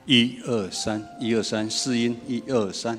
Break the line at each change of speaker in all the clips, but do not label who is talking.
一二三，一二三，四音，一二三。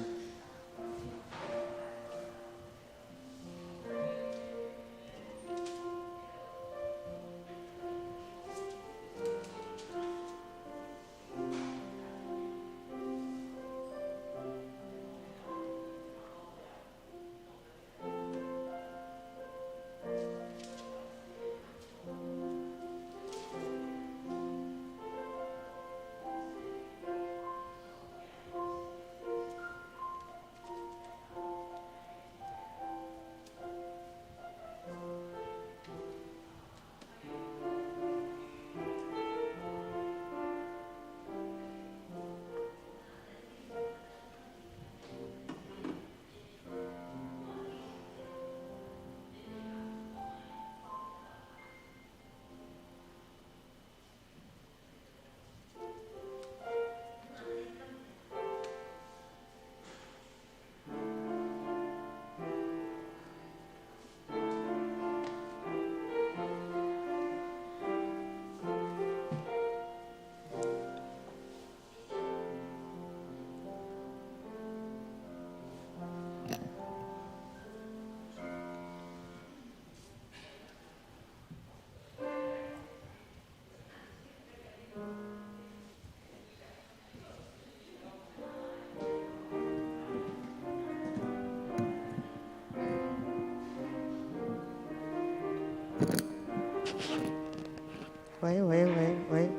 喂喂喂喂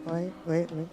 喂喂喂。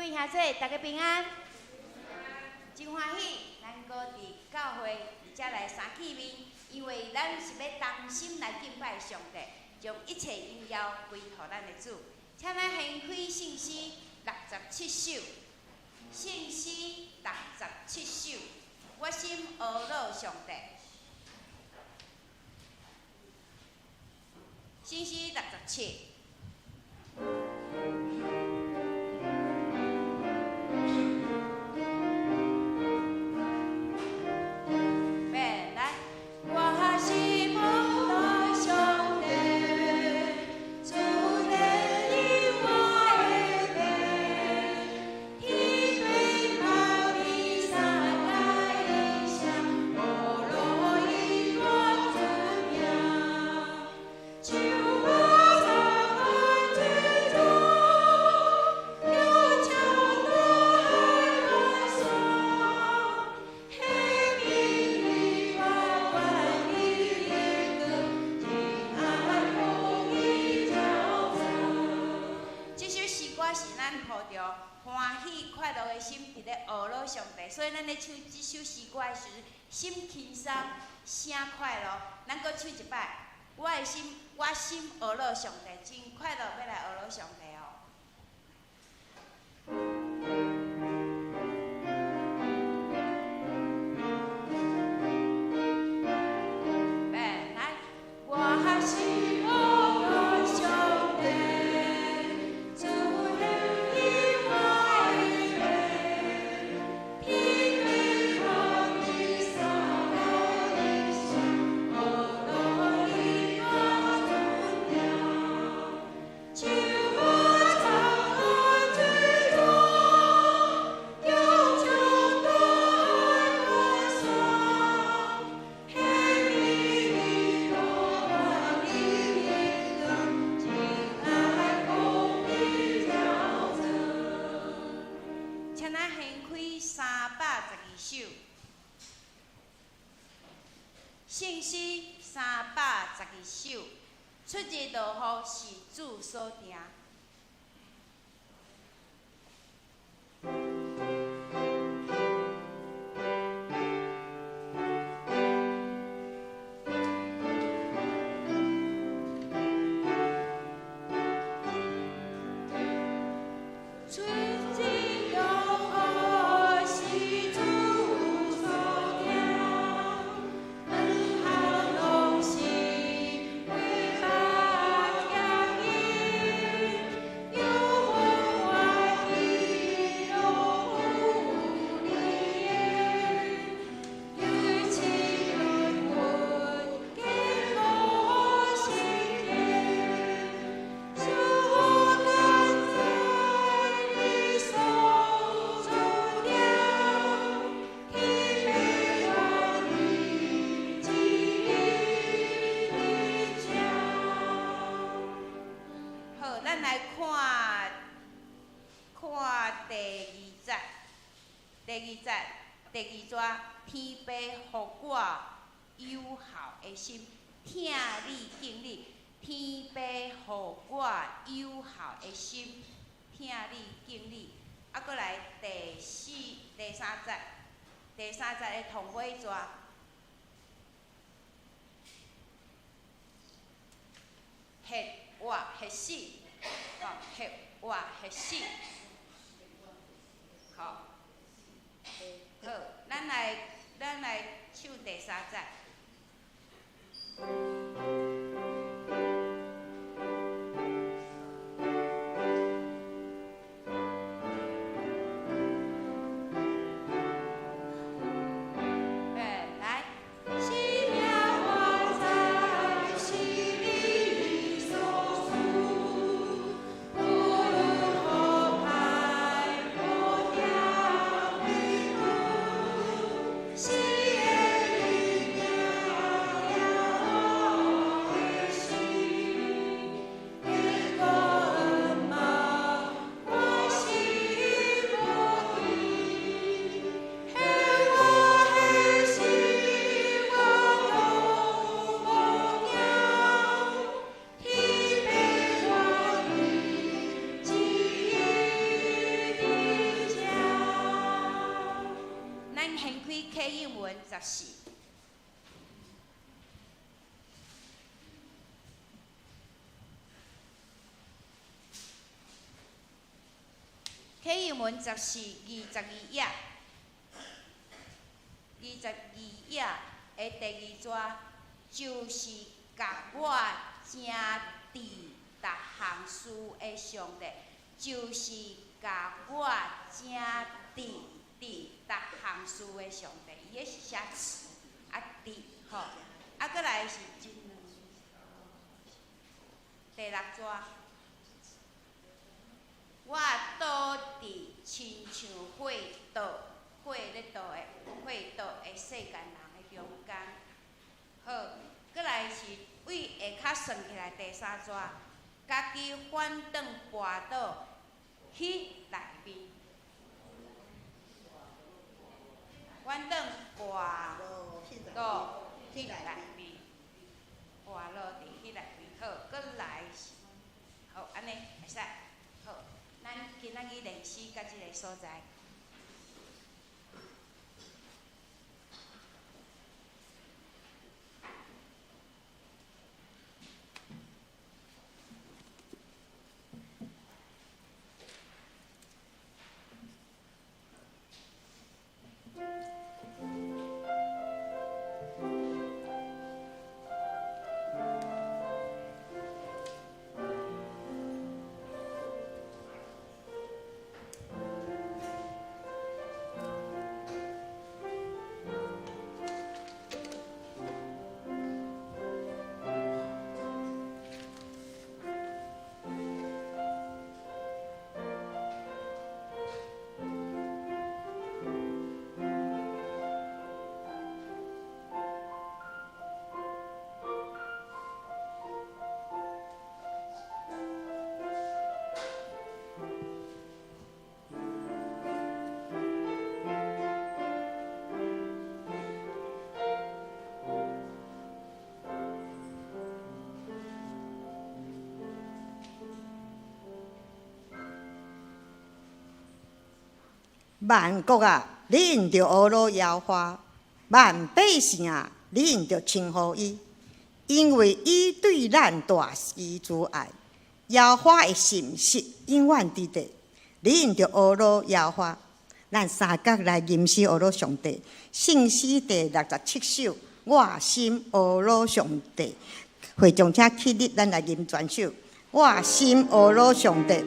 位兄弟，大家平安。真欢喜，咱搁伫教会而且来三见面，因为咱是要同心来敬拜上帝，将一切荣耀归乎咱的主。请咱掀开圣诗67首，圣诗67首，我心阿乐上帝。圣诗67。所以，咱咧唱这首诗歌的时，心轻松，声快乐。咱搁唱一摆，我心学乐上帝，真快乐，要来学乐上帝哦。来，我心学乐上帝，主恩义我圣诗312首，出自道路是主所定。第二节，天父互我友好的心，听你敬你。天父互我友好的心，听你敬你。啊，搁来第三节的同尾节，血活血死，血活血死，好。好，咱来唱第三节。英文14。K 英文14，22页，22页的第2节，就是甲我正治逐项事的上帝，就是甲我正治逐项事的上帝，伊个是写词，治吼，搁来是第6节。我倒伫亲像火岛，火咧倒的火岛的世间人的中间。好，搁来是为下骹算起来第3节，家己反转跋倒迄内面，反转跋倒迄内面，跋落伫迄内面。好，搁来是，好，安尼会使。好。咱今仔日练习到即个所在。
万国啊，你应着阿罗耶和华；万百姓啊，你应着称呼伊，因为伊对咱大施慈爱。耶和华的信实永远伫地，你应着阿罗耶和华。咱三角来吟诗阿罗上帝，圣诗第67首，我心阿罗上帝。会众请起立，咱来吟全首，我心阿罗上帝。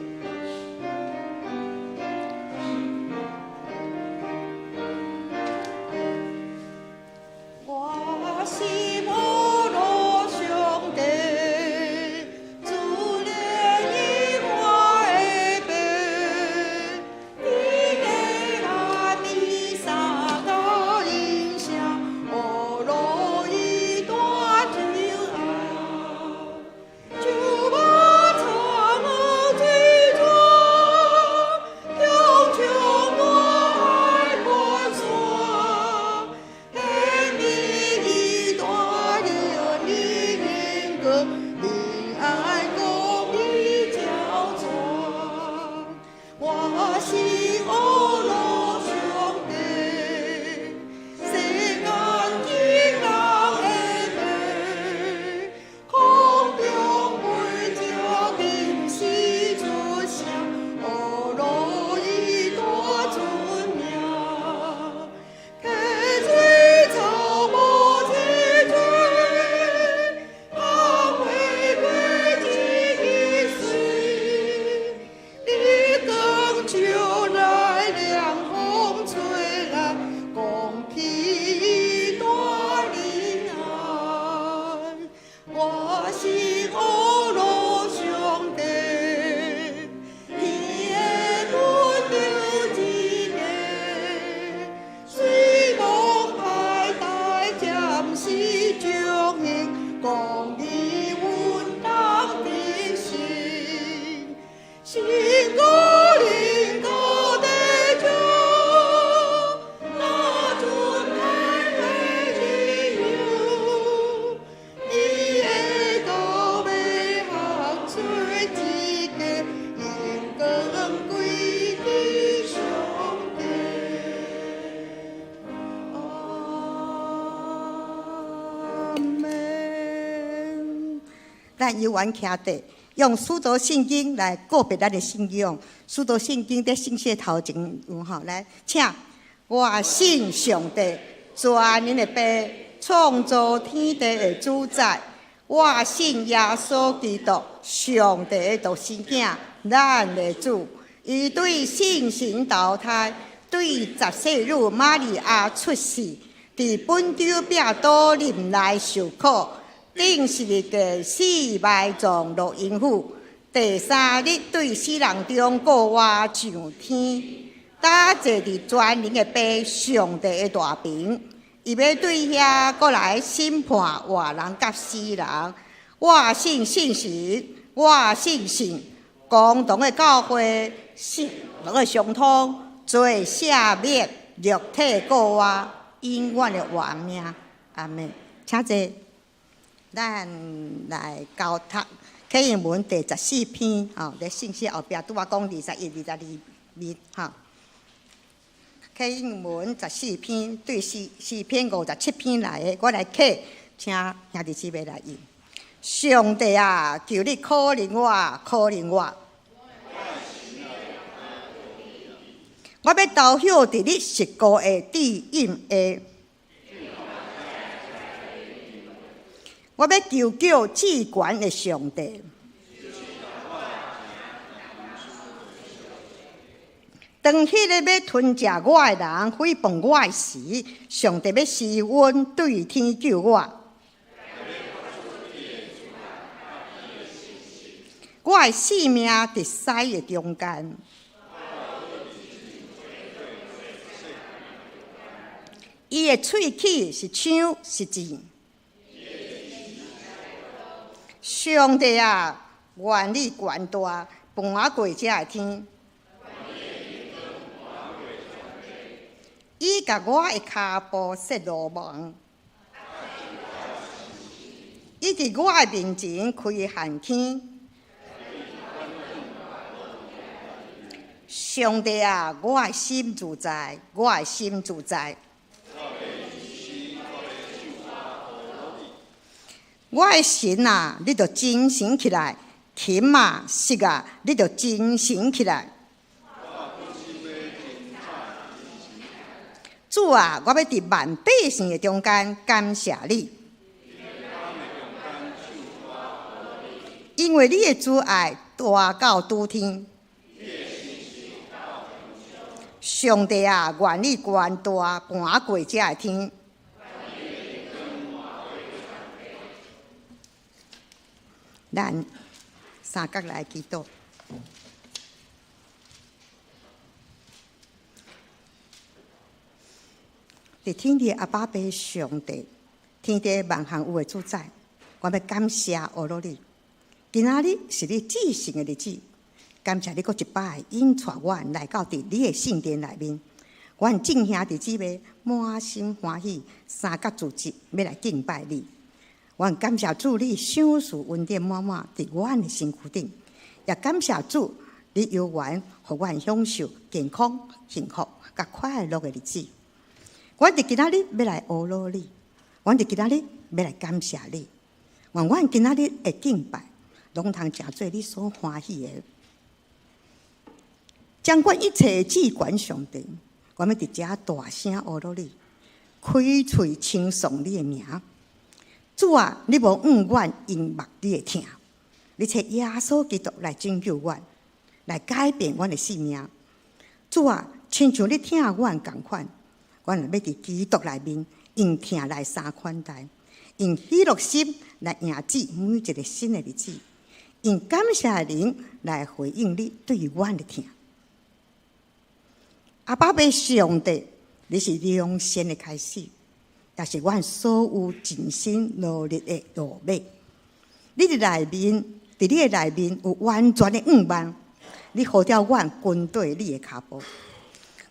咱犹原徛地，用使徒圣经来告别咱的信仰。使徒圣经在信息头前有吼，来，请我信上帝，全能的爸，创造天地的主宰。我信耶稣基督，上帝的独生囝，咱的主。伊对圣神投胎，对14女玛利亚出世，伫本丢壁倒林内受苦，顶是日个死埋葬落阴府。第3日对死人中过活上天，搭坐伫全能的爸上帝的大屏。伊要对遐过来审判活人甲死人。我信圣神，我信神，共同的教会，信两个相通，做赦免肉体过活，永远的活命。阿门。请坐，咱来交读启应文第14篇，在信息后壁拄我讲21、22面，启应文14篇对4篇57篇来的，我来刻，请兄弟姊妹来应。上帝啊，求你可怜我，可怜我。我要投票伫你实高的地印下，我要求救至权的上帝。当迄个要吞食我的人诽谤我的时，上帝要施恩对天救我。我的性命伫屎的中间，伊的喙齿是枪是剑。上帝啊，愿你权大，搬过这的天。伊甲我的骹步设罗网，伊伫我的面前开陷阱。上帝啊，我的心自在，我的心自在。我的神啊，你着精神起来；琴啊，色啊，你着精神起来。主啊，我要伫万百姓的中间感谢你，因为你的主爱大到拄天。上帝啊，愿你权大，搬过这的天。咱三角来祈祷。伫天地阿爸爸上帝，天地万行有的主宰，我要感谢阿罗你。今仔日是你至圣的日子，感谢你搁一摆引带我来到伫你的圣殿内面。阮众兄弟姊妹满心欢喜，三角组织要来敬拜你。阮感谢主，你赏赐恩典满满伫阮的身躯顶，也感谢主，你有缘互阮享受健康、幸福、甲快乐的日子。阮伫今仔日要来阿罗你，阮伫今仔日要来感谢你。阮今仔日的敬拜，拢通诚做你所欢喜的。掌管一切的至权上帝，我们伫遮大声阿罗你，开喙称颂你的名。主啊，你无怨阮因目你的疼，你找耶稣基督来拯救阮，来改变阮的性命。主啊，亲像你疼阮共款，阮要伫基督内面用疼来相款待，用喜乐心来迎接每一个新的日子，用感谢的灵来回应你对阮的疼。阿爸爸上帝，你是良善的开始，也是阮所有尽心努力的路尾。你的内面，伫你的内面有完全的仰望，你呼召阮跟对你的脚步，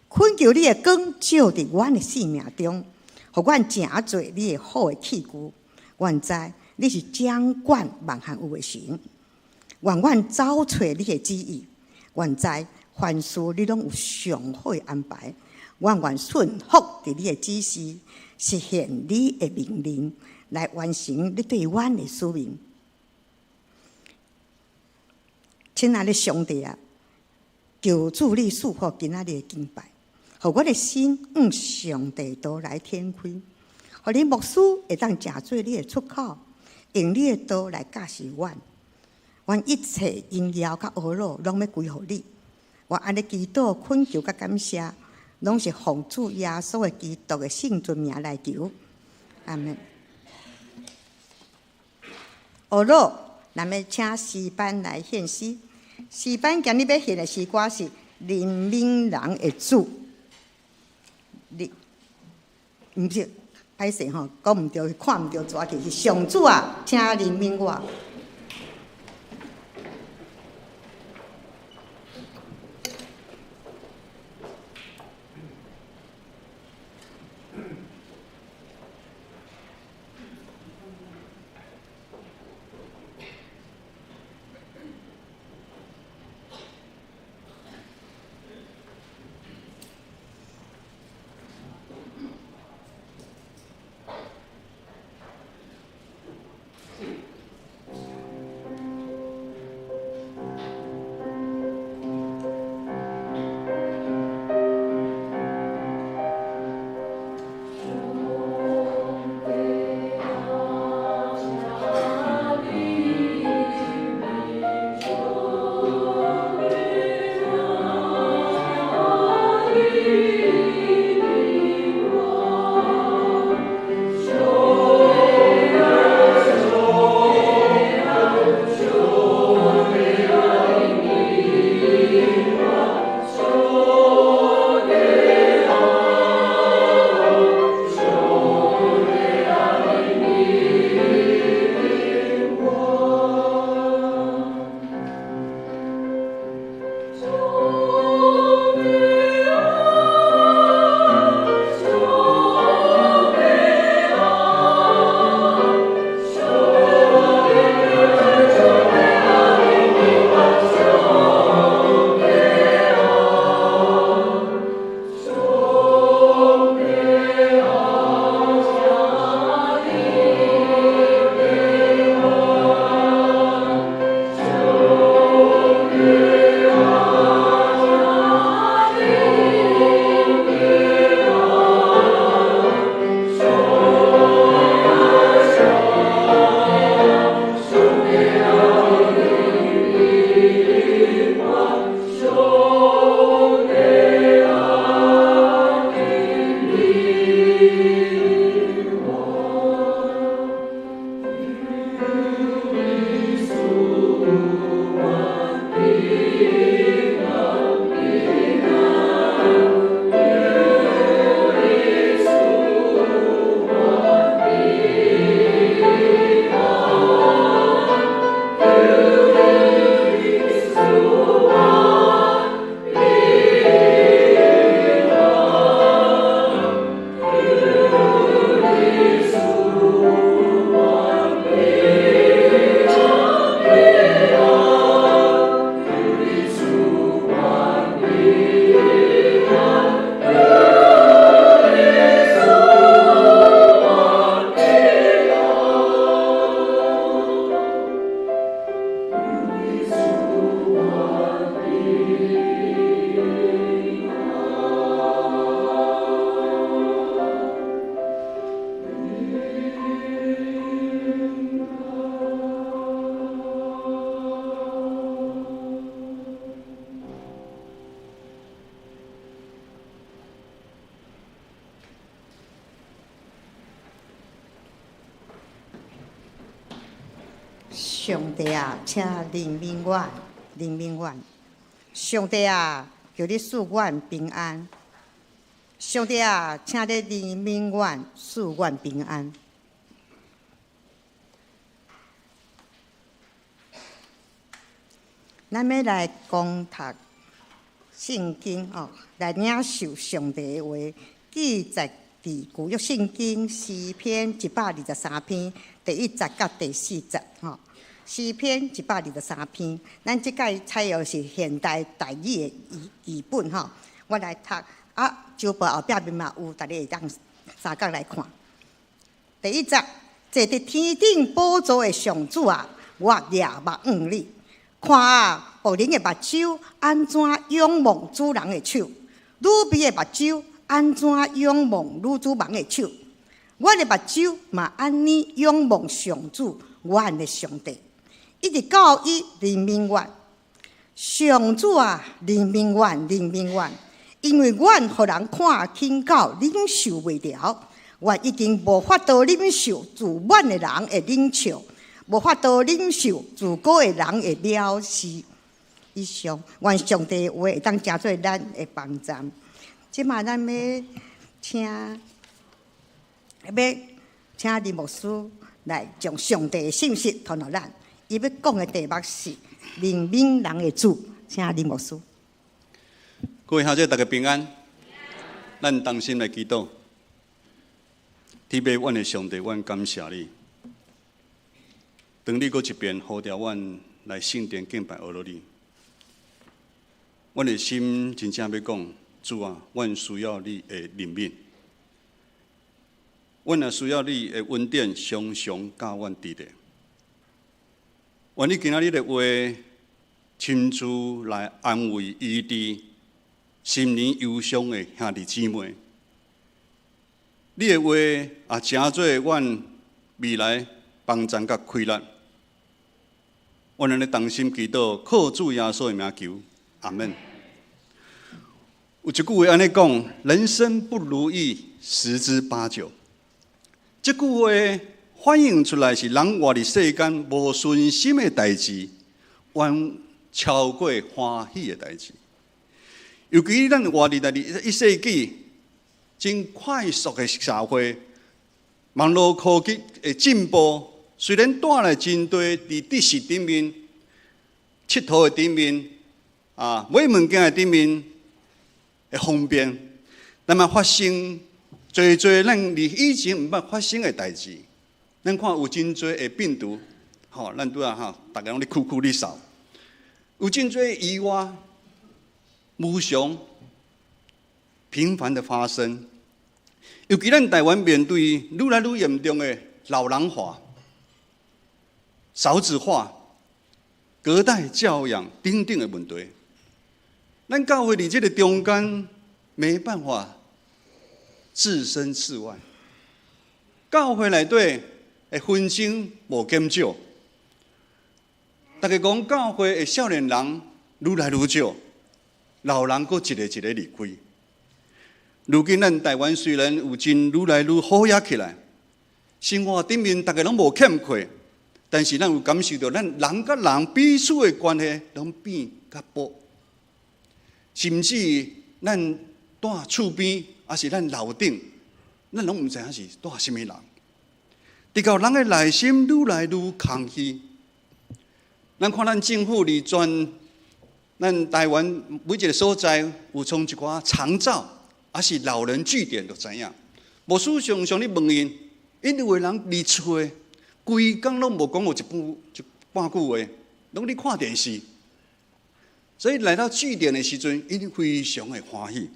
恳求你的光照伫阮的生命中，互阮正做你的好的器具。愿知你是掌管万行有的神，愿阮找找你的旨意。愿知凡事你拢有上好的安排。愿顺服伫你的指示，实现你的命令，来完成你对阮的使命。亲爱的上帝啊，求主你赐福今仔日的敬拜，互我的心向上帝道来天开，互你牧师会当成做你的出口，用你的道来教示阮。阮一切荣耀甲恶乐拢要归互你。我安尼祈祷、恳求甲感谢，拢是奉主耶稣的基督的圣尊名来求。阿门。恶乐，咱要请诗班来献诗。诗班今日要献的诗歌是林明人的主。毋是，歹势吼，讲毋对，看毋对抓起是上主啊，请林明我。上帝啊，请怜悯我，怜悯我。上帝啊，求你赐阮平安。上帝啊，请你怜悯阮，赐阮平安。咱要来攻读圣经哦，来领受上帝的话，记载伫旧约圣经诗篇123篇第1节到第4节吼。诗篇123篇，咱即届采用是现代台语的译本吼。我来读啊，周报后壁面嘛有，大家会当三角来看。第1节，坐伫天顶宝座的上主啊，我仰望你，看啊，仆人的目睭安怎仰望主人的手？女婢的目睭安怎仰望女主人的手？阮的目睭嘛安尼仰望上主，阮的上帝，一直到伊临命远。上主啊，临命远，临命远，因为阮互人看轻到忍受袂了，阮已经无法度忍受自阮的人会忍笑，无法度忍受自古的人会藐视。以上，愿上帝的话会当成做咱的帮站。即马咱要请林牧师来将上帝的信息传予咱。伊要讲的题目是灵敏人的主，请林牧师。
各位兄弟，大家平安。咱同心来祈祷。天父，阮的上帝，阮感谢你。当你搁一遍呼召阮来圣殿敬拜阿罗你，阮的心真正要讲，主啊，阮需要你的灵敏，阮也需要你的恩典，常常教阮伫咧。愿你今仔日的话，亲自来安慰医治心灵忧伤的兄弟姊妹。你的话也成做阮未来帮助甲开力。阮安尼同心祈祷，靠主耶稣的名求，阿门。有一句话安尼讲：人生不如意十之八九。这句话反映出来是人活伫世间无顺心的代志，远超过欢喜的代志。尤其咱活伫21世纪真快速的社会，网络科技的进步，虽然带来真多伫知识顶面、佚佗的顶面、买物件的顶面的方便，但嘛发生侪咱以前毋捌发生的代志。咱看有真多的病毒，咱拄大家拢咧哭咧扫，有真多意外、无常、频繁的发生。尤其咱台湾面对愈来愈严重的老人化、少子化、隔代教养等等的问题，咱教会伫这个中间没办法置身事外。教会内底的纷争无减少，大家讲教会的少年人愈来愈少，老人阁一个一个离开。如今咱台湾虽然有真愈来愈好起来，生活顶面大家拢无欠缺，但是咱有感受到咱人甲人彼此的关系拢变较薄，甚至咱住厝边，还是咱楼顶，咱拢毋知影是住什么人。直到人的内心愈来愈空虚，咱看咱政府伫咱台湾每一个所在有创一寡长照，还是老人据点，就知影。无事常常你问因，因有个人离厝的，规工拢无讲过一半句话，拢咧看电视。所以来到据点的时阵，因非常的欢喜，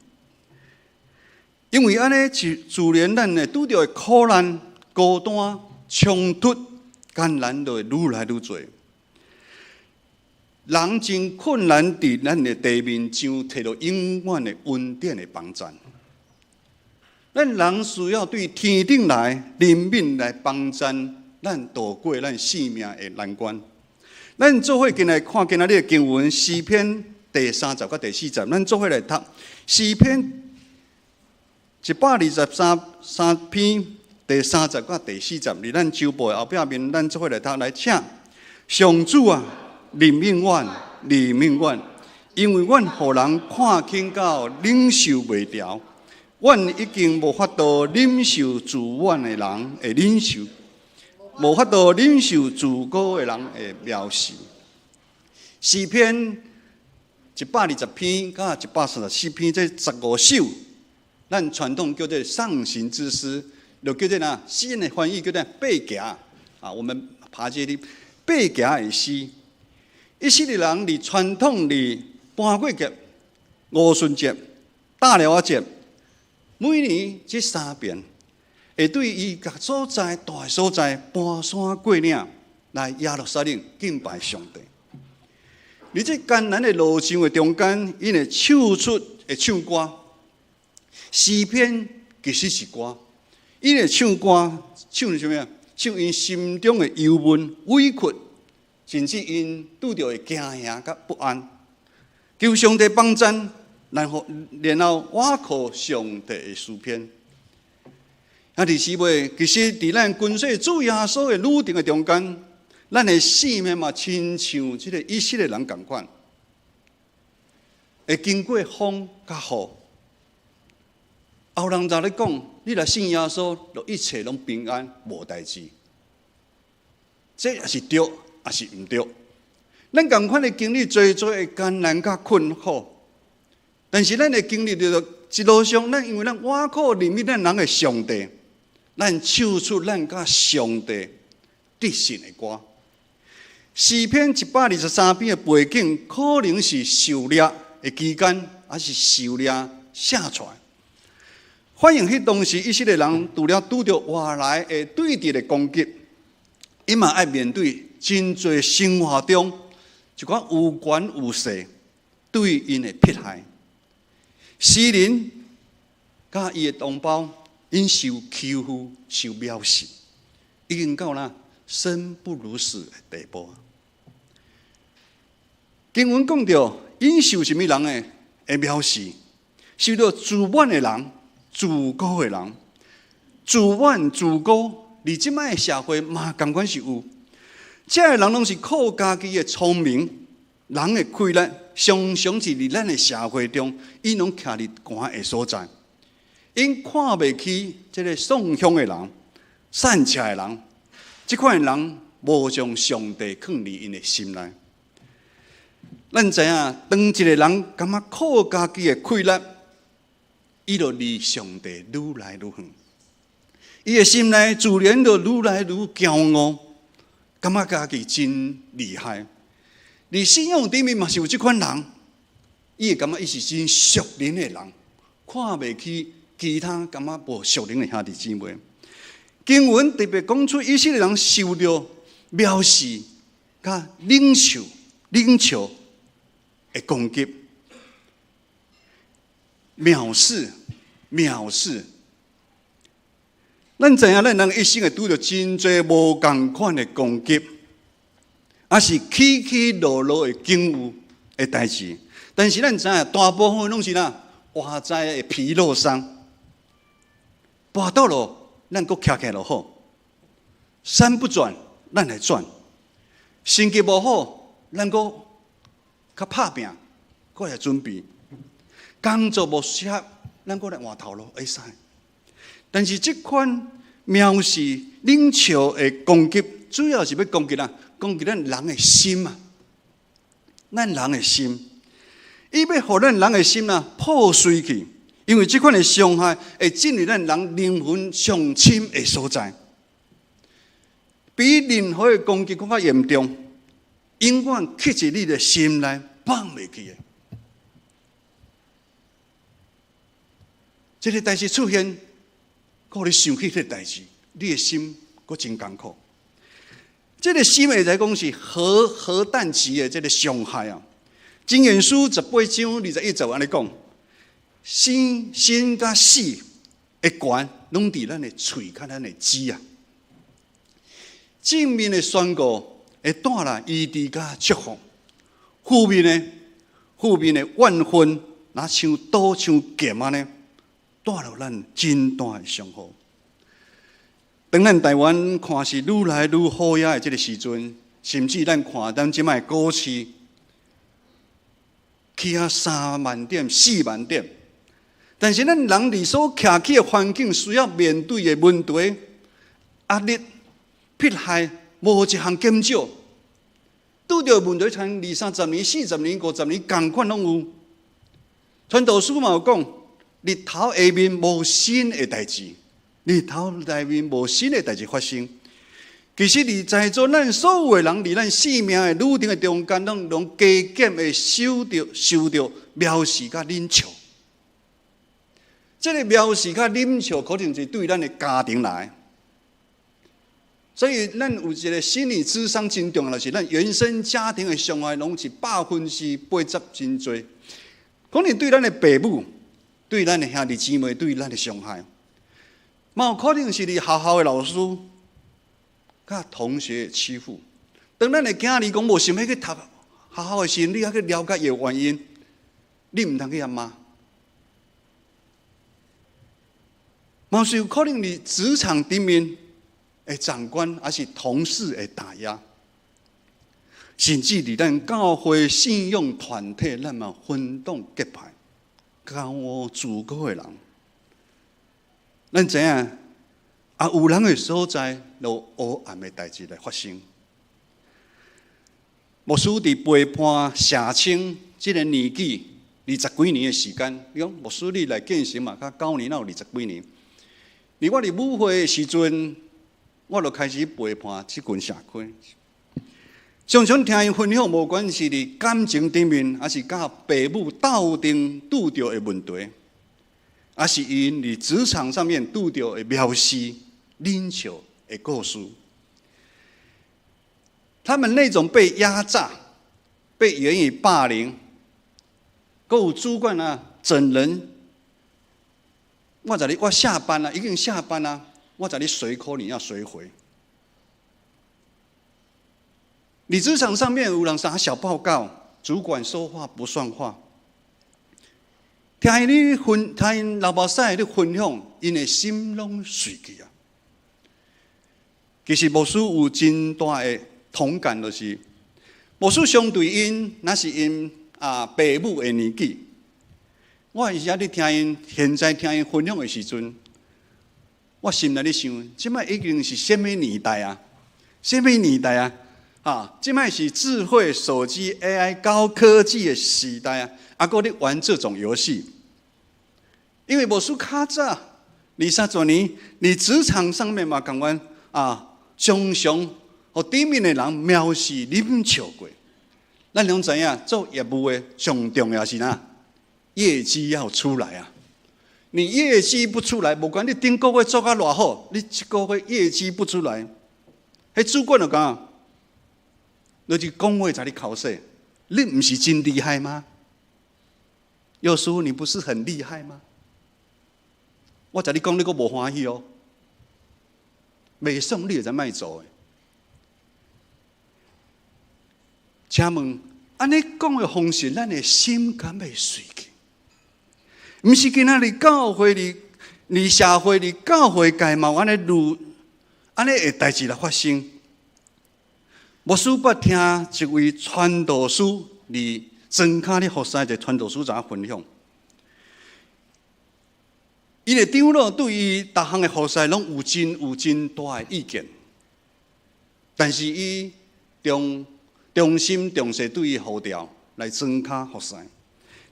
因为安尼自然咱的拄到的苦难、孤单、冲突、艰难，就会愈来愈多。人真困难伫咱的地面上摕到永远的恩典的帮助。咱人需要对天顶来灵敏来帮助咱度过咱生命的难关。咱做伙进来看今仔日的经文，诗篇第30到第40，咱做伙来读诗篇123篇第30到第40，伫咱周报的后壁面，咱做伙来读来请上主啊，灵敏阮，灵敏阮，因为阮互人看轻到忍受袂了，阮已经无法度忍受自阮的人会忍受。无法度忍受自古的人的藐视。诗篇120篇甲134篇，这15首，咱传统叫做上行之诗，就叫做诗人的翻译叫做八行我们爬这里八行的诗。一些的人伫传统里搬过节、五旬节、大寮节，每年这3遍。会对伊各所在、大所在、搬山过岭来耶路撒冷敬拜上帝。伫这艰难的路上的中间，因会唱出会唱歌。诗篇其实是歌，因会唱歌，唱什么啊？唱因心中的忧闷、委屈，甚至因拄着的惊吓甲不安，求上帝帮赞，然后挖苦上帝的诗篇。啊！伫诗尾，其实伫咱君世主耶稣的路程的中间。咱的生命嘛，亲像这个以色列人同款，会经过风甲雨。后人在咧讲，你若信耶稣，就一切拢平安，无代志。这也是对，也是毋对。咱同款的经历，最的艰难甲困苦，但是咱会经历着一路上，咱因为咱挖苦认识咱人的上帝，咱唱出咱甲上帝得胜的歌。诗篇123篇的背景，可能是狩猎的期间，还是狩猎下传。反映迄当时以色列人除了拄着外来的对敌的攻击，伊嘛爱面对真侪生活中一款有权有势对因的迫害。诗人甲伊的同胞因受欺负、受藐视，已经到了生不如死的地步。经文讲到，因受什么人的藐视？受到自满的人、自高的人、自满自高，而即摆的社会嘛，同款是有。这个人拢是靠家己的聪明、人的快乐，常常是伫咱的社会中，因拢徛伫寒的所在。因看袂起这个丧乡的人、散车的人，即款的人无将上帝放伫因的心内。咱知影，当一个人感觉靠家己的快乐，伊就离上帝愈来愈远。伊的心内自然就愈来愈骄傲，感觉家己真厉害。而信仰顶面嘛是有这款人，伊会感觉伊是真属灵的人，看袂起其他感觉无属灵的兄弟姊妹。经文特别讲出以色列人受到藐视、甲领袖的攻击，藐视。咱知影，咱人一生会拄着真侪无共款的攻击，也是起起落落的境遇的代志。但是咱知影，大部分拢是外在的皮肉伤，跋倒了，咱阁徛起来就好。山不转，咱来转；成绩无好，咱阁较拍拼，阁来准备；工作无适合，咱阁来换头路，会使。但是这款藐视、领袖的攻击，主要是要攻击攻击咱人的心啊！咱人的心，伊要互咱人的心破碎去，因为这款的伤害会进入咱人灵魂上深的所在，比任何的攻击更加严重。永远刻在你的心内，放袂去的。这个代志出现，互你想起这个代志，你的心阁真艰苦。这个心会在讲是核弹级的这个伤害啊！箴言书18章21节安尼讲：生甲死的关，拢伫咱的喙甲咱的舌啊。正面的宣告会带来医治甲祝福，负面的怨愤，若像刀像剑安尼，带落咱真大的伤害。当咱台湾看是愈来愈好呀的这个时阵，甚至咱看咱即摆股市去3万点、4万点，但是咱人伫所徛起的环境，需要面对的问题、压力、迫害，无一项减少。拄着问题，像20-30年、40年、50年，同款拢有。传道书嘛有讲，日头下面无新的代志，日头内面无新的代志发生。其实，伫在座咱所有的人，伫咱生命的路程的中间，拢加减会受到藐视甲忍笑。这个藐视甲忍笑，可能是对咱的家庭来，所以，咱有一个心理智商真重要，就是咱原生家庭的伤害，拢是80%真多。可能对咱的父母、对咱的兄弟姊妹、对咱的伤害，嘛有可能是你学校的老师、甲同学的欺负。当咱的囝儿讲无想要去读学校的时，你还去了解伊的原因，你唔通去骂。嘛是有可能你职场顶面的长官，还是同事的打压，甚至伫咱教会信用团体，咱嘛分党结派、高傲自高的人，咱知影有人的所在，有黑暗的代志来发生。牧师伫陪伴社青这个年纪20几年的时间，你讲牧师你来建成嘛，甲9年，哪有20几年？而我伫舞会的时阵，我就开始陪伴这群社区。常常听伊分享，无管是伫感情顶面，还是甲父母斗阵拄到的问题，还是因伫职场上面拄到的藐视、冷笑的故事。他们那种被压榨、被言语霸凌，还有主管整人。我下班了，已经下班了，我在你随口你要随回。你职场上面有人啥小报告，主管说话不算话，听因老婆婿你分享，因的心拢碎去啊。其实牧师有真大的同感，就是牧师相对因，那是因父母的年纪。我现在听因分享的时阵，我心内咧想，即摆已经是什么年代啊？什么年代啊？即摆是智慧手机、AI 高科技的时代啊！还咧玩这种游戏，因为牧师较早20-30年，你职场上面嘛，共阮常常互顶面的人藐视、冷笑过。咱拢知影，做业务的上重要是哪？业绩要出来啊！你业绩不出来，不管你顶个月做甲偌好，你这个月业绩不出来，迄主管就讲，就是讲话在你考试，你不是真厉害吗？有时候你不是很厉害吗？我在你讲，你个无欢喜哦，袂爽你就在卖做的。请问，安尼讲的方式，咱的心敢会碎去？毋是今仔日教会里、社会里、教会界嘛，安尼的代志来发生。牧师捌听一位传道师伫庄脚咧服侍一个传道师怎分享，伊的长老对伊逐项的服侍拢有真大的意见，但是伊忠心重视对伊呼召来庄脚服侍。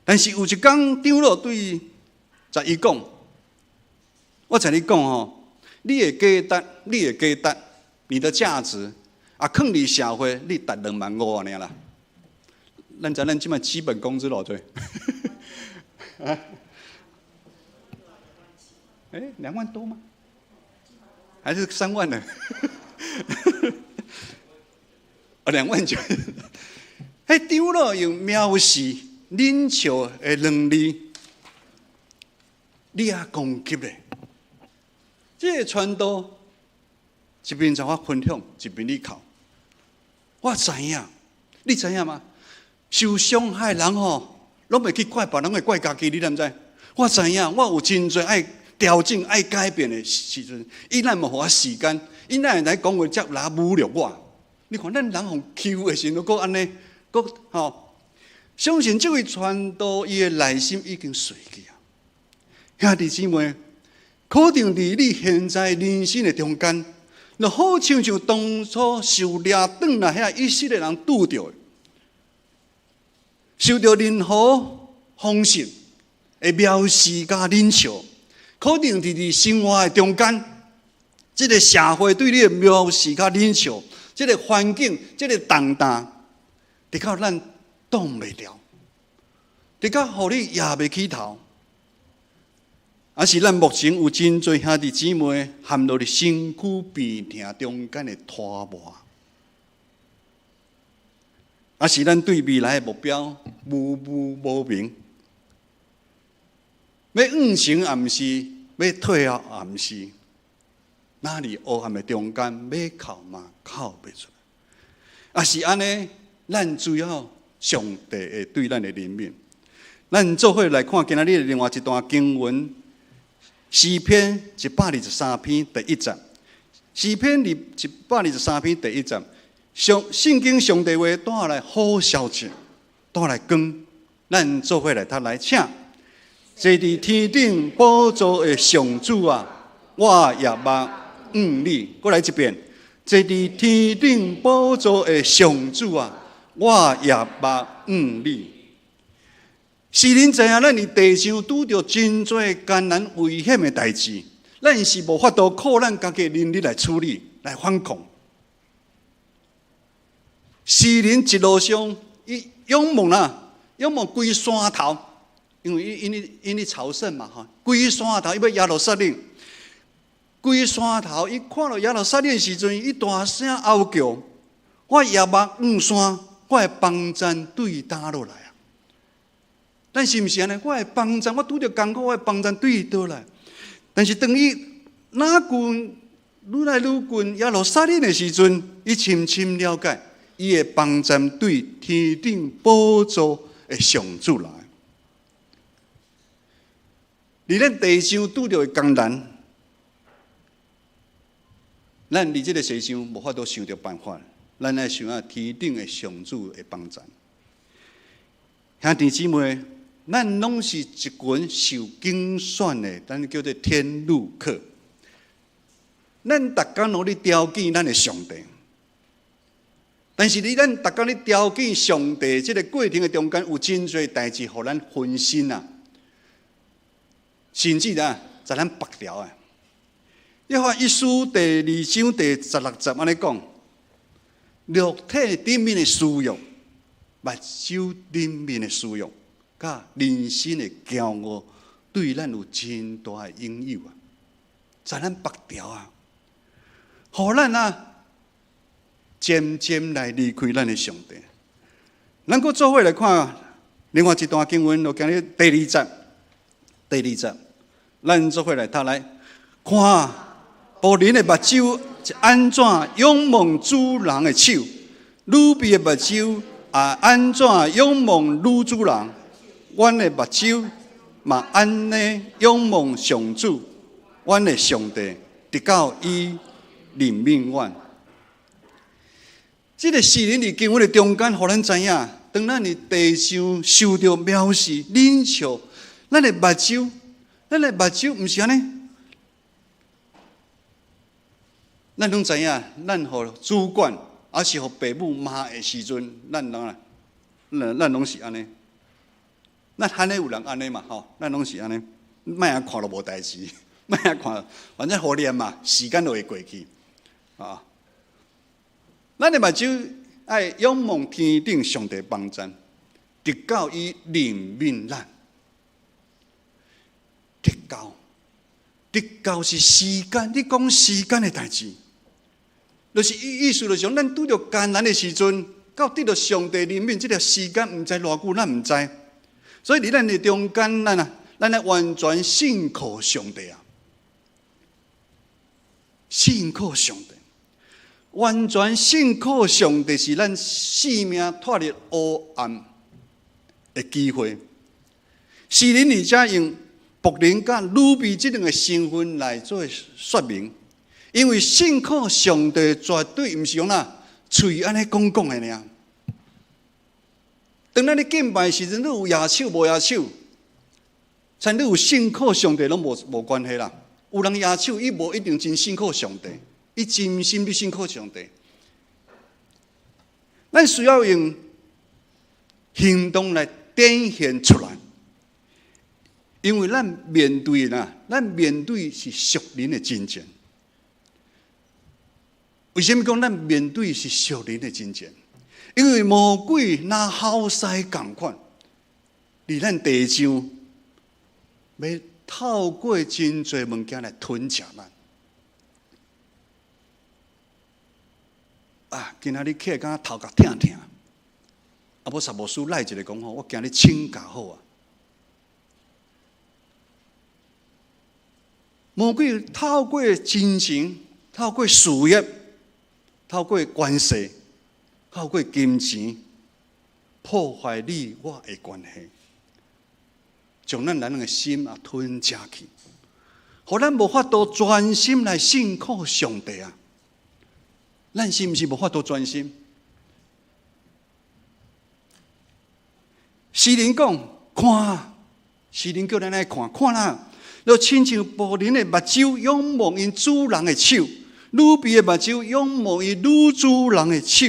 但是有一天，长老对伊讲：“我在你讲吼，你的价值，你的价值放伫社会，你值25000尔啦。咱即摆基本工资偌济？2万多吗？还是3万呢？2万9。迄长老用藐视、冷笑的2字，你也攻击咧。这个传道一边在我分享，一边你哭。我知影，你知影吗？受伤害的人吼，拢袂去怪别人，会怪家己。你知唔知？我知影，我有真侪爱调整、爱改变的时阵，伊咱无互我时间，伊咱来讲话则来侮辱我。你看，咱人互欺负的时候，搁安尼，搁吼，相信这位传道伊的内心已经碎去啊。兄弟姊妹，可能伫你现在人生的中间，就好像当初受掠转来遐一世的人拄着的，受到任何方式的藐视甲冷笑，可能伫你生活的中间，这个社会对你的藐视甲冷笑，这个环境，这个重担，直到咱挡袂了，直到互你压袂起头。啊是咱目前有真侪兄弟姊妹陷落伫身躯病痛中间的拖磨，啊是咱对未来的目标模糊无明，要往前也毋是，要退后也毋是，哪里黑暗的中间要哭嘛哭袂出来，啊是安尼，咱主要上帝会对咱的怜悯。咱做伙来看今仔日另外一段经文，诗篇123篇第1节。诗篇123篇第1节，圣经上帝话带来好消息，带来光。咱做伙来读来，请坐伫天顶宝座的上主啊，我也捌你。过来一遍，坐伫天顶宝座的上主啊，我也捌你。世人知影，咱伫地上拄着真侪艰难危险的代志，咱是无法度靠咱家己的能力来处理、来反抗。世人一路上，伊仰望规山头，因为因咧朝圣嘛吼，规山头伊要耶路撒冷，规山头伊看到耶路撒冷的时阵，伊大声嚎叫：我也捌山，我的帮赞对倒落来。咱是毋是安尼？我的帮赞，我拄着艰苦，我的帮赞对倒来。但是当伊哪近愈来愈近耶路撒冷的时阵，伊深深了解，伊的帮赞对天顶宝座的上主来。伫咱地上拄着的艰难，咱伫这个世上无法度想到办法，咱来想下天顶的上主的帮赞。兄弟姊妹，咱拢是一群受竞选的，咱叫做天路客。咱逐工拢咧雕记咱的上帝，但是伫咱逐工咧雕记上帝这个过程的中间，有真侪代志，互咱分心啊，甚至啊，在咱拔掉啊。约翰一书第2章第16节安尼讲：肉体顶面的私欲，目睭顶面的私欲。甲人生的骄傲，对咱有真大的影响啊！在咱拔掉啊，互咱啊渐渐来离开咱的上帝。咱搁做伙来看另外一段经文，就今日第2节，咱做伙来读来看，仆人的目睭是安怎仰望主人的手，女婢的目睭也安怎仰望女主人。阮的目睭嘛安尼仰望上主，阮的上帝，直到伊怜悯阮。这个世人伫经文的中间，互咱知影，当咱伫地上受到藐视、忍受，咱的目睭毋是安尼。咱拢知影，咱互主管，还是互爸母骂的时阵，咱拢是安尼。咱安尼有人安尼嘛吼，咱拢是安尼，莫啊看都无代志，莫啊看，反正好念嘛，时间就会过去啊。咱的目睭爱仰望天顶上帝帮赞，直到伊怜悯咱。直到是时间，你讲时间的代志，就是意思就是讲，咱拄着艰难的时阵，到得到上帝怜悯，这条时间毋知偌久，咱毋知。所以伫咱的中间，咱来完全信靠上帝啊！信靠上帝，完全信靠上帝是咱生命脱离黑暗的机会。世人而且用仆人甲女婢这两个身份来做说明，因为信靠上帝绝对毋是讲嘴安尼讲的尔。当咱咧敬拜时阵，你有野手无野手，像你有信靠上帝拢无关系啦。有人野手，伊无一定真信靠上帝，伊真心去信靠上帝。咱需要用行动来展现出来，因为咱面对是属灵的真正。为什么讲咱面对是属灵的真正？因为魔鬼若好势共款，伫咱地上要透过真侪物件来吞食咱。今仔日起来敢头壳疼疼，无萨牧师赖一个讲吼，我今日请假好啊。魔鬼透过金钱，透过事业，透过关系，透过金钱，破坏你我的关系，将咱人的心吞食去，互咱无法度专心来信靠上帝啊！咱是毋是无法度专心？诗人讲，看，诗人叫咱来看，看啦。就亲像仆人的目睭仰望因主人的手，女婢的目睭仰望因女主人的手。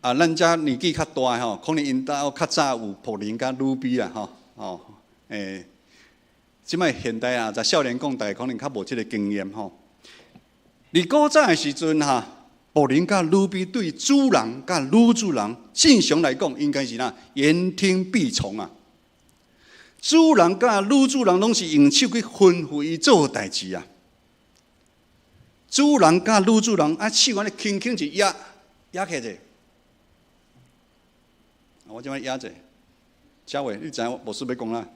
咱遮年纪较大吼，可能因兜较早有仆人甲女婢啦吼，即摆现代在少年讲，大家可能较无即个经验吼。伫古早的时阵仆人甲女婢对主人甲女主人，正常来讲应该是言听必从啊。主人甲女主人拢是用手去吩咐伊做代志啊。主人甲女主人手安尼轻轻一压起者，我即摆压者，嘉伟，你知影牧师要讲啦？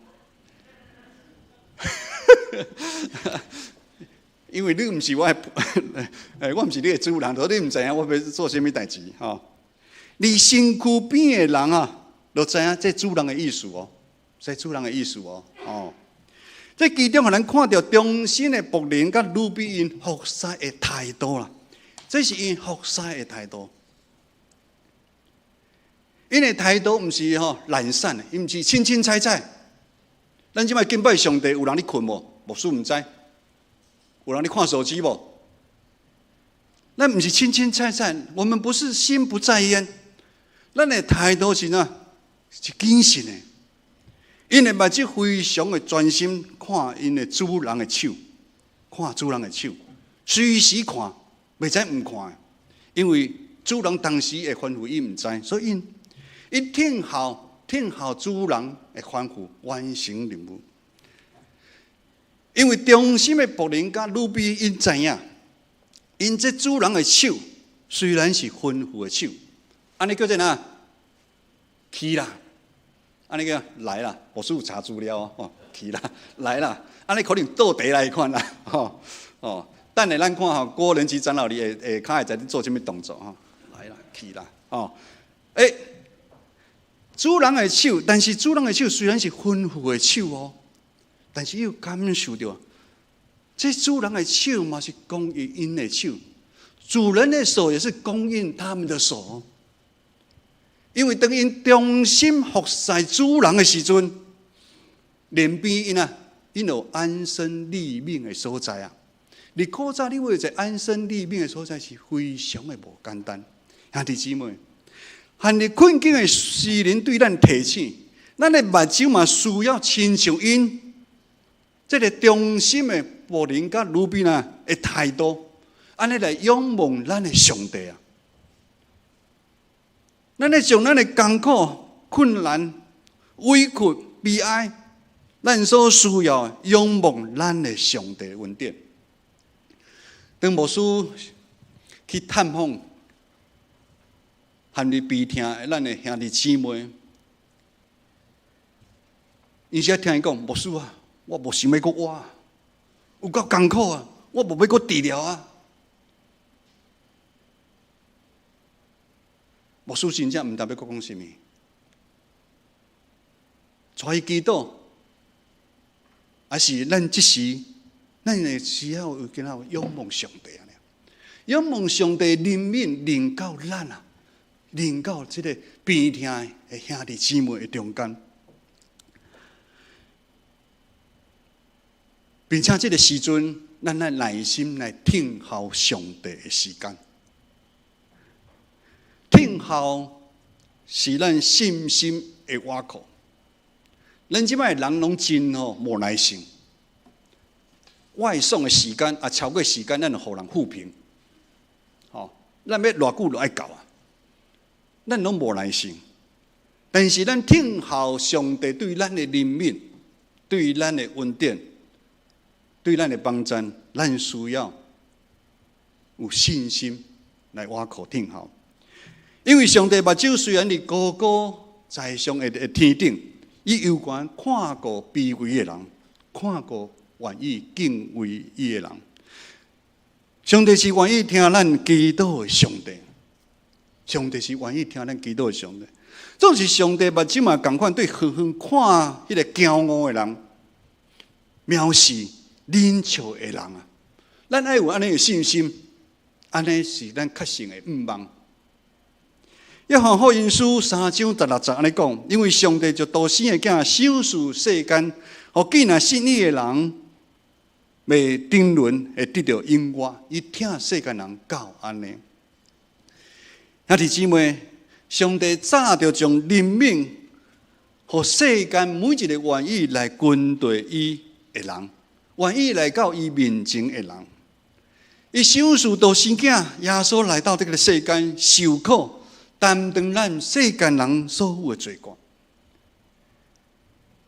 因为你毋是我的，我毋是你的主人，所以你毋知影我要做啥物代志吼。你身躯边的人就知影这主人的意思哦，这主人的意思哦。这其中互咱看到忠心的仆人甲女婢因服侍的态度啦，这是因服侍的态度。因的态度毋是懒散的，伊毋是清清彩彩。咱即摆敬拜上帝，有人咧困无？牧师毋知。有人咧看手机无？咱不是清清菜菜，我们不是心不在焉，咱的态度是是谨慎的。因的目睭非常的专心看因的主人的手，看主人的手，随时看，袂使唔看，因为主人当时会吩咐伊唔知，所以伊听候主人的吩咐，完成任务。因为忠心的仆人甲女婢，因知影，因这主人的手虽然是吩咐的手，安尼叫做去啦，安尼叫来啦。牧师有查资料去啦，来啦，安尼可能倒地来看啦，等下咱看郭仁基长老你下骹会知你做什么动作来啦，去啦，主人的手，但是主人的手虽然是吩咐的手但是又感受到，这主人的手嘛是供应因的手，主人的手也是供应他们的手。因为当因忠心服侍主人的时阵，连边因有安身立命的所在啊。你古早你为一个安身立命的所在是非常的无简单，兄弟姊妹，含你困境的诗人对咱提醒，咱的目睭嘛需要亲像因。这个忠心的仆人甲女婢的态度，安尼来仰望咱的上帝啊！咱咧将咱的艰苦、困难、委屈、悲哀，咱所需要仰望咱的上帝恩典。当牧师去探访含你悲痛的咱的兄弟姊妹，伊才听伊讲，牧师啊。我无想要搁活，有够艰苦啊！我无要搁治疗啊！牧师真正毋知要搁讲什么，带伊祈祷，还是咱即时，咱会需要有今仔仰望上帝啊！仰望上帝怜悯临到咱啊，临到这个病痛的兄弟姊妹的中间。并且这个时阵，咱来耐心来听候上帝的时间。听候是咱信心的瓦库。咱即摆人拢真无耐性，外送的时间超过时间，咱就互人负评。咱要偌久就爱到啊，咱拢无耐性。但是咱听候上帝对咱的怜悯、对咱的恩典、对咱的帮助，咱需要有信心来挖苦听候。因为上帝目睭虽然是高高在上的天顶，伊有权看过卑微的人，看过愿意敬畏伊的人。上帝是愿意听咱祈祷的上帝，上帝是愿意听咱祈祷的上帝。总是上帝目睭嘛，同款对远远看迄个骄傲的人，藐视、冷笑的人啊，咱爱有安尼的信心，安尼是咱确信的盼望。约翰福音书3章16节安尼讲，因为上帝就独生的囝赏赐世间，互既然信伊的人，未定论会得到永活，伊疼世间人到安尼。兄弟姊妹，上帝早就将怜悯，互世间每一个愿意来跟随伊的人，愿意来到伊面前的人，伊赏赐独生囝耶稣来到这个世间受苦。担当咱世间人所有的罪过，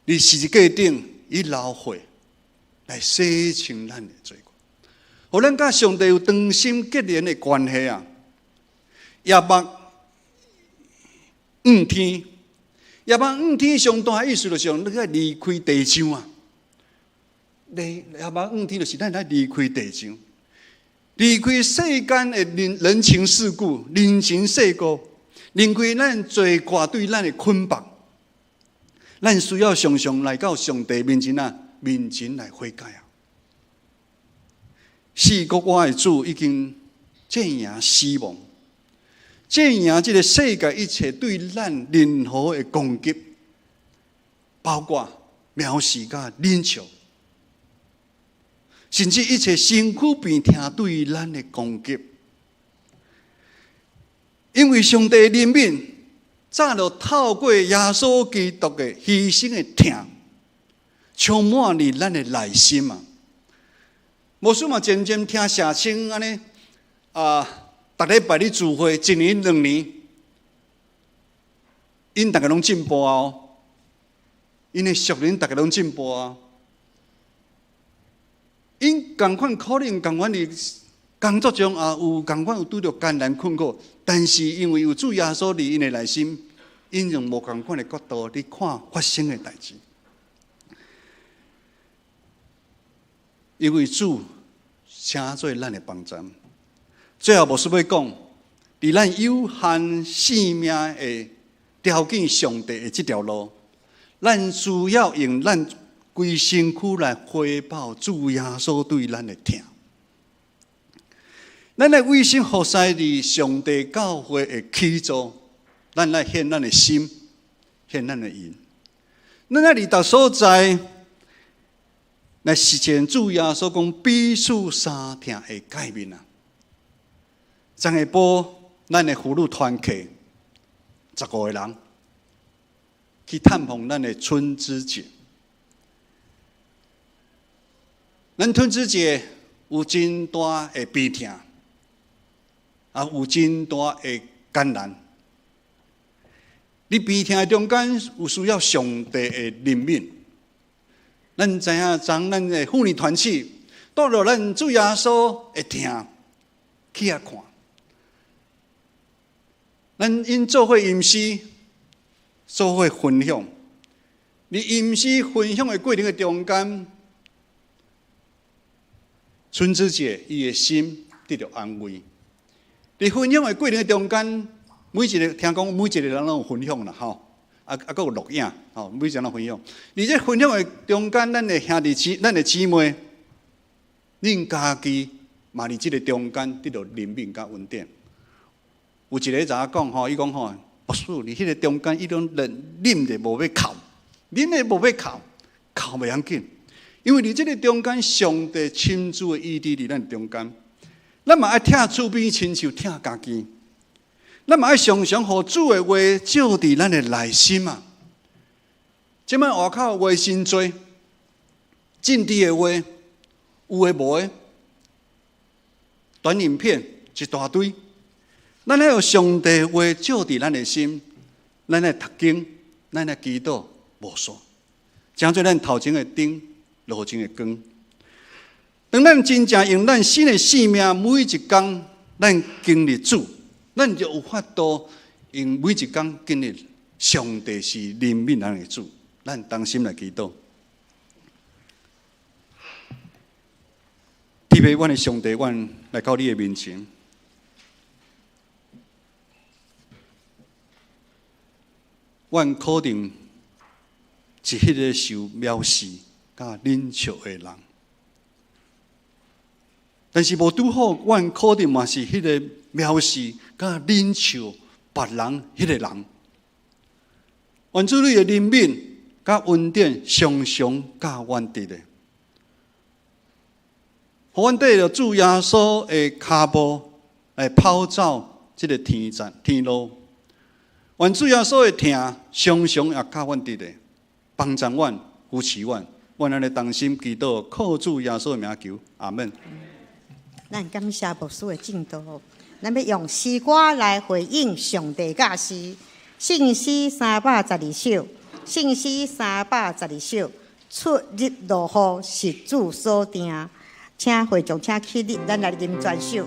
伫十字架顶以流血来洗清咱的罪过，互咱甲上帝有同心结连的关系啊！夜幕5天，夜幕5天上大的意思就是讲，咱离开地上啊！夜幕5天就是咱来离开地上，离开世间的人情世故、人情世故。离开咱罪过对咱的捆绑，咱需要常常来到上帝面前来悔改啊！四国我的主已经战赢死亡，战赢这个世界一切对咱任何的攻击，包括藐视甲冷笑，甚至一切身躯病痛对咱的攻击。因为上帝的怜悯，早就透过耶稣基督的牺牲的疼，充满伫咱的内心啊！无须嘛，渐渐听社青安尼逐礼拜咧聚会，1年2年，因大家拢进步啊！因的属灵大家拢进步啊！因同款可能同款伫工作中有同款有拄着艰难困苦。但是因为有主耶稣伫因的内心，因用无同款的角度去看发生的代志。因为主请做咱的帮助。最后，无须要讲，伫咱有限性命的条件，上帝的这条路，咱需要用咱规身躯来回报主耶稣对咱的疼。咱来为心服侍伫上帝教会的起初，咱来献咱的心，献咱的银。咱来伫逐所在来实践主耶稣讲彼此相疼的诫命啊！昨下晡，咱的妇女团契15个人去探访咱的春之节。咱春之节有真大的悲痛。有真大的艰难，你悲痛的中间有需要上帝的怜悯。咱知影，从咱的妇女团契，到了咱主耶稣的疼，去遐看。咱因做伙吟诗，做伙分享。你吟诗分享的过程的中间，春之节伊的心得到安慰。伫分享的过程的中间，听讲每一个人拢有分享啦，吼，还有录影，吼，每一个人分享。伫这分享的中间，咱的兄弟咱的姊妹，恁家己嘛伫这个中间得到怜悯甲恩典。有一个查讲吼，伊讲吼，牧师，伫迄个中间，伊拢啉者无要哭，啉者无要哭，哭袂要紧，因为伫这个中间，上帝亲自的意志伫咱中间。咱嘛爱疼厝边亲像疼家己，咱嘛爱常常互主的话照伫咱的内心啊。即摆外口话真多，政治的话有诶无诶，短影片一大堆。咱要有上帝话照伫咱的心，咱来读经，咱来祈祷无煞，正做咱头前的灯，路前的光。当咱真正用咱新的生命，每一天咱经历主，咱就有法度用每一天经历上帝是怜悯咱的主。咱当心来祈祷。特别阮的上帝，阮来到你的面前，阮可能是迄个受藐视、甲忍笑的人，但是无拄好，阮可能嘛是迄个藐视、甲忍笑别人迄个人。愿主你的怜悯、甲恩典常常甲阮伫咧。互阮缀着主耶稣的脚步来跑走这个天路，愿主耶稣的疼常常也甲阮伫咧，帮助阮、扶持阮。阮安尼当心祈祷，靠主耶稣的名求，阿门。
咱感谢牧师的进度，咱要用诗歌来回应上帝教示。圣诗312首，圣诗312首，出入落雨是主所定。请会众请起立，咱来吟全首。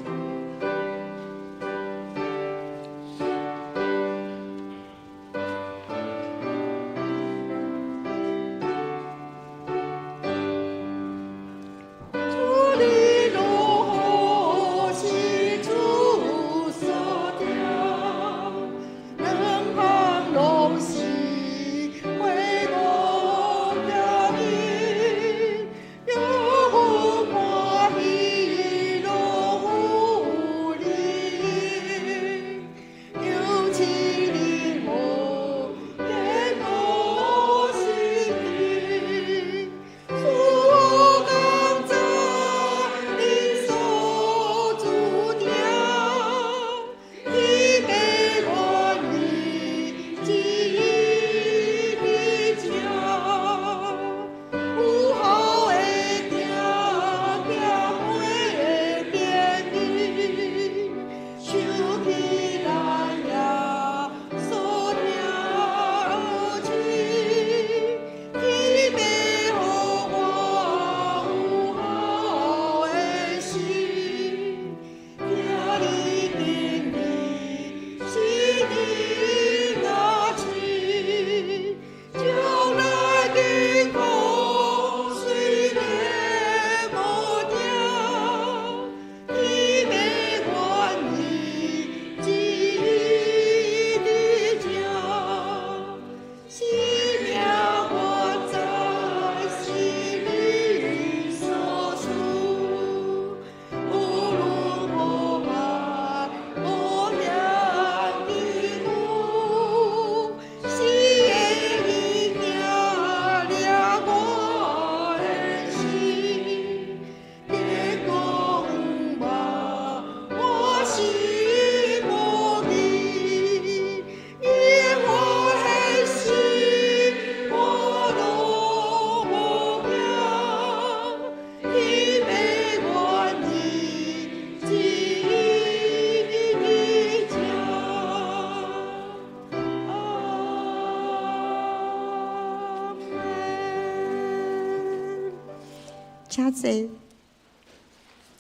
请坐，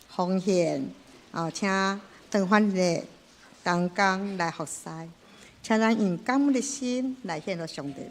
奉献，请长返的同工来服侍，请咱用感恩的心来献给上帝。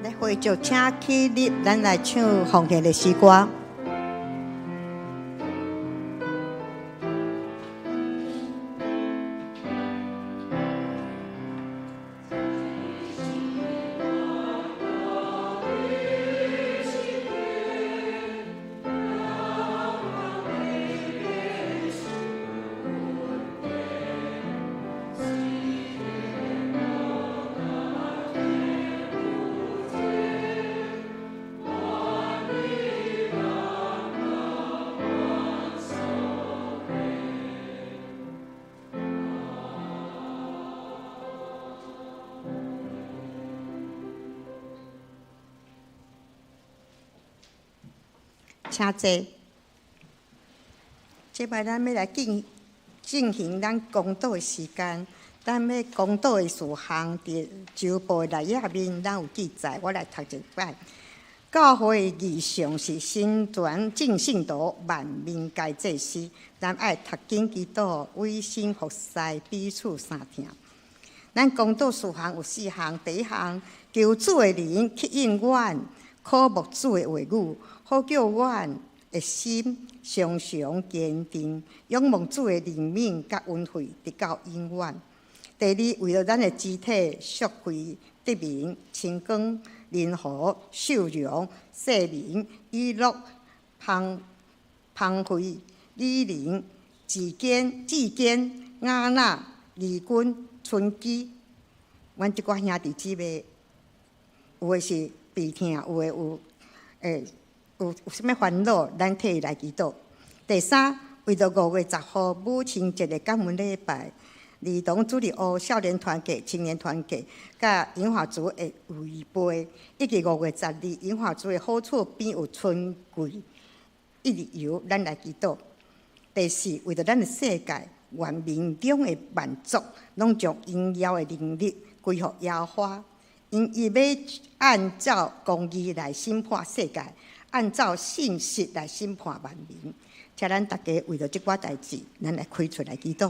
来会就请起立，咱来唱奉献的诗歌。请坐。这摆咱要来进行咱公道的时间，咱要公道的事项伫周报内页面，咱有记载。我来读一摆。教会义上是新传正信徒万民皆祭司，咱爱读经祈祷，委身服侍，彼此相听。咱公道事项有4项，第一项，求主的灵吸引阮，渴慕主的话语，好叫阮的心常常坚定，仰望主的怜悯甲恩惠，直到永远。第二，为了咱的肢体赎回得名、清光、灵和、秀容、世灵、娱乐、芳惠、李灵、志坚、雅娜、李君、春基，阮即寡兄弟姊妹，有诶是鼻痛，有诶有啥物烦恼，咱替伊来祈祷。第三，为着5月10号母亲节的感恩礼拜，儿童主日学、少年团契、青年团契，甲银华族的围杯，以及5月12银华族的好厝边有春季一日游，咱来祈祷。第四，为着咱的世界，原民中的万族，拢将荣耀的能力归予耶和华，因伊要按照公义来审判世界，按照信实来审判万民。请咱大家为着即寡代志，咱来开出来祈祷。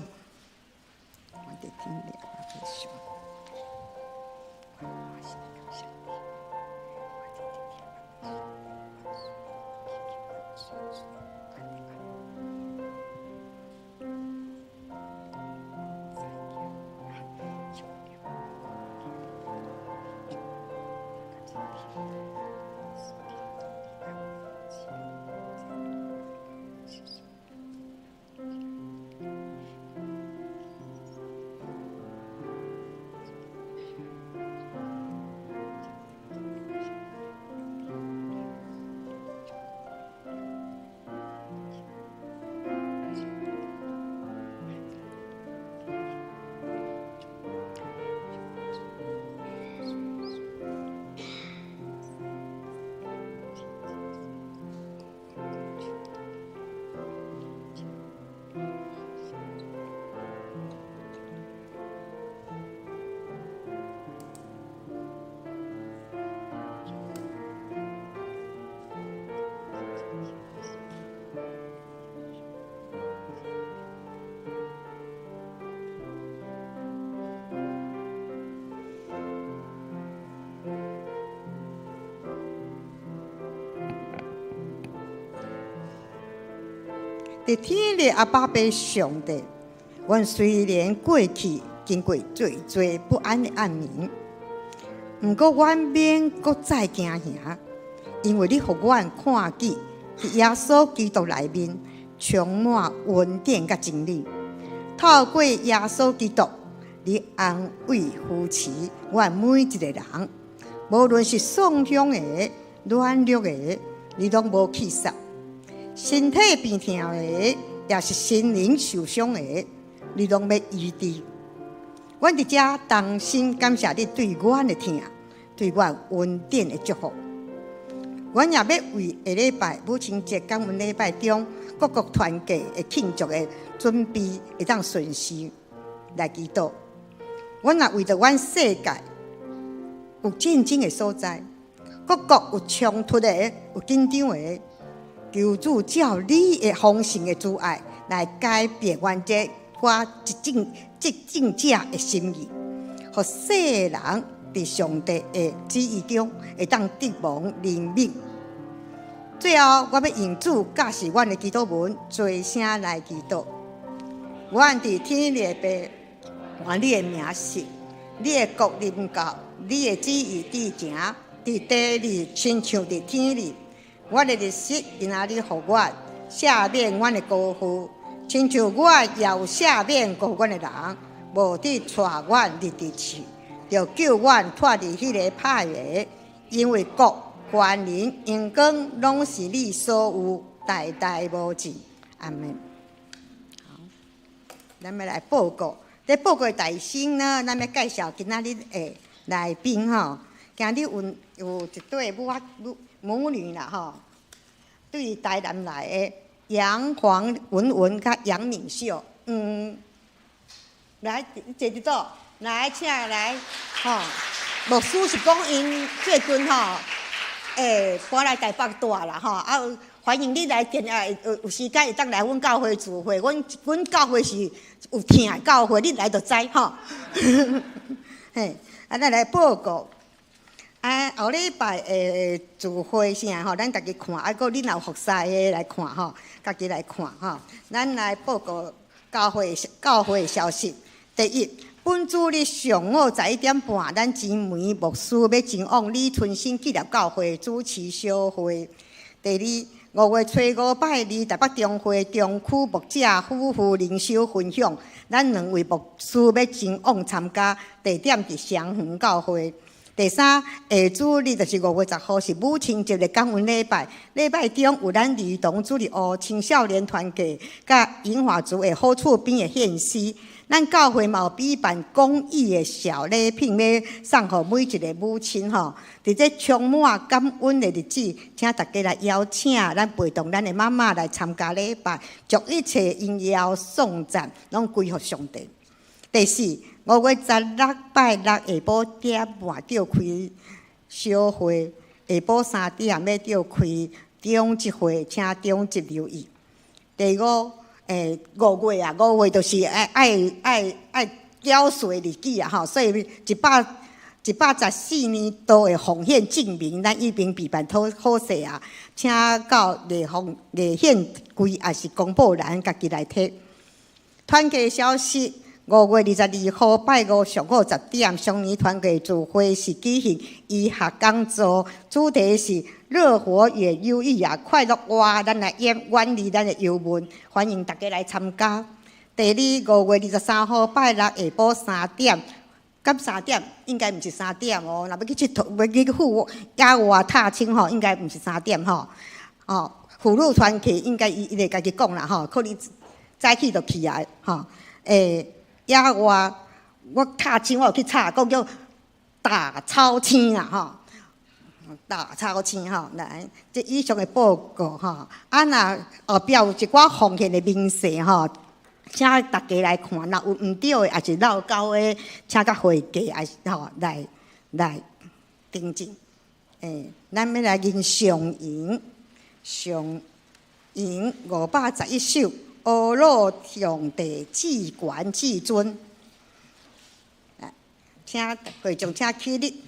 伫天的阿爸爸上帝，阮虽然过去经过最不安的暗暝，毋过阮免搁再惊吓，因为你互阮看见伫耶稣基督内面充满恩典甲真理。透过耶稣基督，你安慰扶持阮每一个人，无论是丧凶的、软弱的，你拢无气煞。身体病痛的，也是心灵受伤的，你拢要医治。阮伫遮衷心感谢你对阮的疼，对阮恩典的祝福。阮也要为下礼拜母亲节感恩礼拜中各国团契的庆祝的准备会当顺序来祈祷。阮也为着阮世界有战争的所在，各国有冲突的、有紧张的。求主照你的丰盛的主爱来改变阮这我执政者的心意，互世人伫上帝的旨意中，会当得蒙怜悯。最后，我要用主教示阮的祈祷文，做声来祈祷。阮伫天里的爸，愿你的名是，你的国临到，你的旨意伫行，伫地里亲像伫天里。我的日食今仔日互我赦免阮的辜负，亲像我也有赦免过阮的人，无伫带阮入地去，就救阮脱离迄个歹个，因为国、权能、荣光，拢是你所有，代代无尽。阿门。好，咱要来报告。在报告的大声呢，咱要介绍今仔日的来宾吼。今日有一对母女啦吼，对台南来的杨黄文甲杨敏秀，来坐伫倒，来请来吼。牧师是讲因最近吼，搬来台北住啦吼，欢迎你来有时间会当来阮教会聚会，阮教会是有听的教会，你来就知吼。嘿，咱来报告。后礼拜聚会啥吼，咱家己看，搁恁有服侍的来看吼，家己来看吼。咱来报告教会的消息。第一，本主日上午11点半，咱姊妹牧师要前往李春生纪念教会主持小会。第二，5月初5拜二台北中会中区牧者夫妇灵修分享，咱2位牧师要前往参加，地点伫双园教会。第三，下主日就是5月10号是母亲节的感恩礼拜，礼拜中有咱儿童主日学青少年团契甲银华族的好厝边的献诗。咱教会嘛有举办公益的小礼品，要送予每一个母亲吼。伫这充满感恩的日子，请大家来邀请咱陪同咱的妈妈来参加礼拜，将一切荣耀颂赞拢归乎上帝。第四，5月16拜六下晡点半召开小会，下晡3点要召开中集会，请中集留意。第五，5月啊，5月就是爱缴税日子啊吼，所以114年度的奉献证明，咱已经备办好势啊，请到立宪柜也是公布栏家己来摕。团契消息。5月22号拜五上午10点，双年团契聚会是举行医学讲座，主题是热火也忧郁啊，快乐活，咱来远离咱的忧闷，欢迎大家来参加。第二，5月23号拜六下晡3点，到3点应该毋是3点哦，若要去佚佗，要去户野外踏青吼，应该毋是3点吼。哦，妇女团契应该伊会家己讲啦吼，可能早起就去啊吼，野外我踏青，我有去查，讲叫大草青啊吼，大草青吼，来，这以上的报告吼，若后壁有一寡奉献的名册吼，请大家来看，若有毋对的，也是漏交的，请甲会计也是吼来订正。咱要来吟上吟511首。阿罗上帝至权至尊，请会众请起立。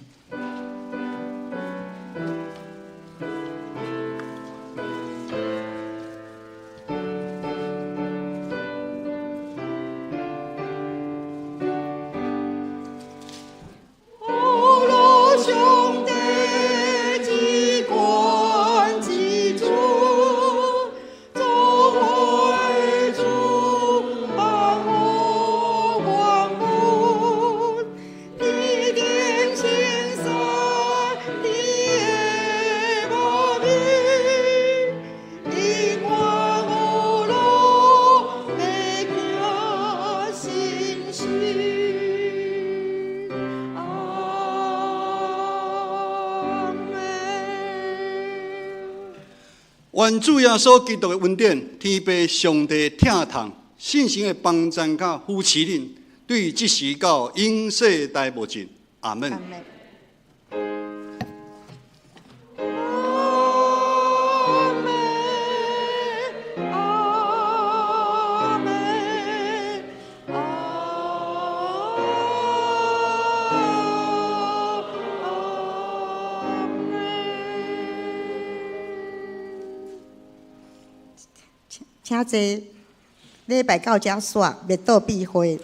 愿主耶稣基督的恩典，天父上帝疼痛，信心的帮助甲扶持恁，对即时到永世代无尽。阿门。
请坐。礼拜到遮煞，灭倒避讳。